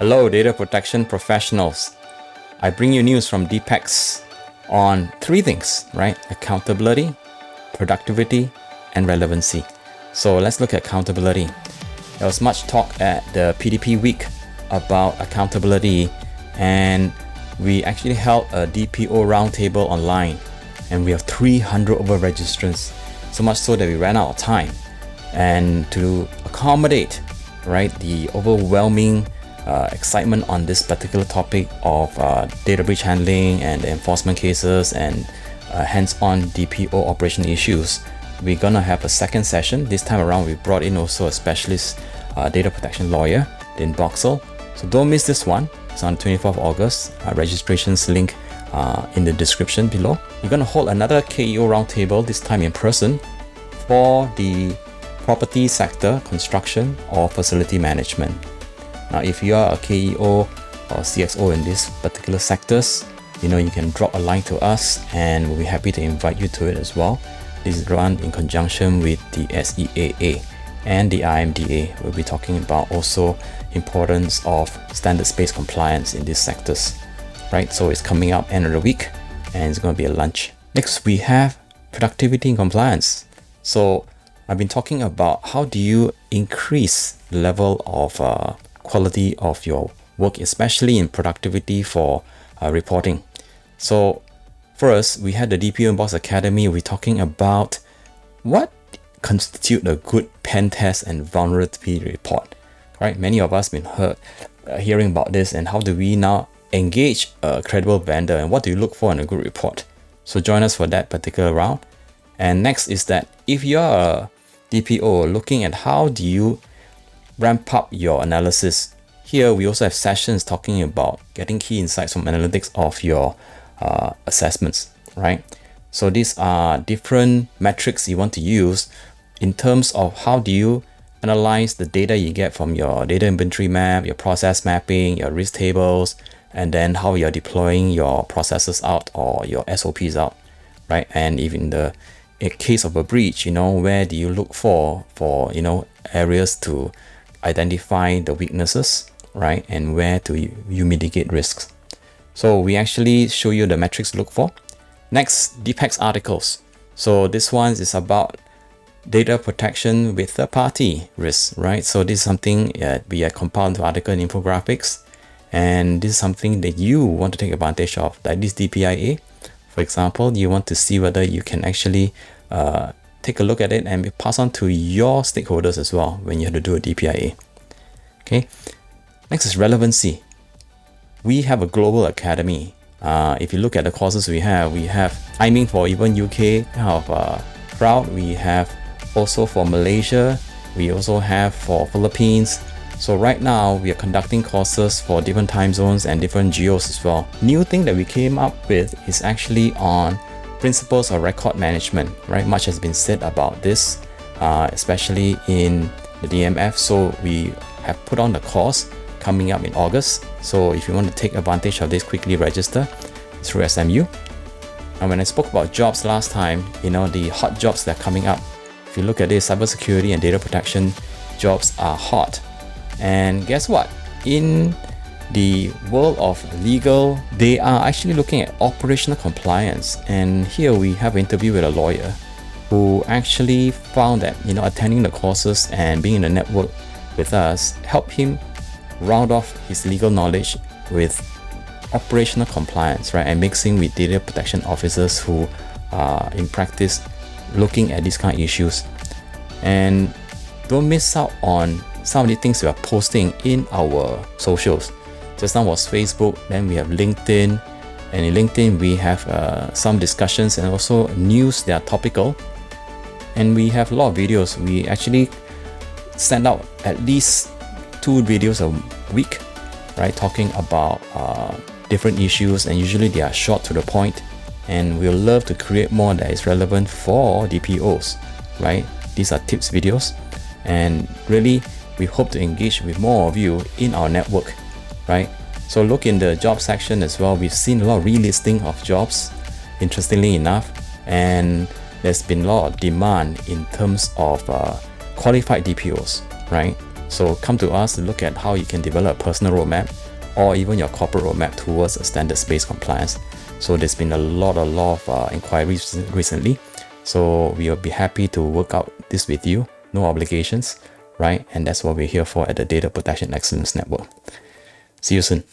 Hello, data protection professionals. I bring you news from DPEX on three things, right? Accountability, productivity, and relevancy. So let's look at accountability. There was much talk at the PDP week about accountability, and we actually held a DPO roundtable online, and we have 300 over registrants, so much so that we ran out of time. And to accommodate, right, the overwhelming excitement on this particular topic of data breach handling and the enforcement cases and hands-on DPO operation issues, we're gonna have a second session. This time around, we brought in also a specialist data protection lawyer, 𝗬𝗏𝗄𝗂. So don't miss this one. It's on 24th August. Registration's link in the description below. We're gonna hold another KEO roundtable, this time in person, for the property sector, construction, or facility management. Now, if you are a KEO or CXO in these particular sectors, you can drop a line to us and we'll be happy to invite you to it as well. This is run in conjunction with the SEAA and the IMDA. We'll be talking about also importance of standards-based compliance in these sectors, right? So it's coming up end of the week and it's going to be a lunch. Next, we have productivity and compliance. So I've been talking about how do you increase the level of quality of your work, especially in productivity for reporting. So first, we had the DPO Inbox Academy. We're talking about what constitute a good pen test and vulnerability report, right? Many of us been hearing about this, and how do we now engage a credible vendor, and what do you look for in a good report? So join us for that particular round. And next is that if you're a DPO looking at how do you ramp up your analysis, here we also have sessions talking about getting key insights from analytics of your assessments, right? So these are different metrics you want to use in terms of how do you analyze the data you get from your data inventory map, your process mapping, your risk tables, and then how you're deploying your processes out or your SOPs out, right? And even in the case of a breach, where do you look for areas to identify the weaknesses, right? And where do you mitigate risks? So we actually show you the metrics to look for. Next, DPEX articles. So this one is about data protection with third-party risks, right? So this is something we have compiled into article and infographics, and this is something that you want to take advantage of, like this DPIA. For example, you want to see whether you can actually take a look at it and pass on to your stakeholders as well when you have to do a DPIA. Okay. Next is relevancy. We have a global academy. If you look at the courses we have aiming for even UK kind of crowd. We have also for Malaysia. We also have for Philippines. So right now we are conducting courses for different time zones and different geos as well. New thing that we came up with is actually on principles of record management, right? Much has been said about this, especially in the DMF. So we have put on the course coming up in August. So if you want to take advantage of this, quickly register through SMU. And when I spoke about jobs last time, the hot jobs that are coming up, if you look at this, cybersecurity and data protection jobs are hot. And guess what? In the world of legal, they are actually looking at operational compliance. And here we have an interview with a lawyer who actually found that, attending the courses and being in the network with us helped him round off his legal knowledge with operational compliance, right? And mixing with data protection officers who are in practice looking at these kind of issues. And don't miss out on some of the things we are posting in our socials. Just now was Facebook, then we have LinkedIn, and in LinkedIn we have some discussions and also news that are topical. And we have a lot of videos. We actually send out at least 2 videos a week, right? Talking about different issues, and usually they are short to the point. And we'll love to create more that is relevant for DPOs, right? These are tips videos, and really we hope to engage with more of you in our network, right? So look in the job section as well. We've seen a lot of relisting of jobs, interestingly enough, and there's been a lot of demand in terms of qualified DPOs, right? So come to us to look at how you can develop a personal roadmap or even your corporate roadmap towards a standards-based compliance. So there's been a lot of inquiries recently. So we will be happy to work out this with you. No obligations, right? And that's what we're here for at the Data Protection Excellence Network. See you soon.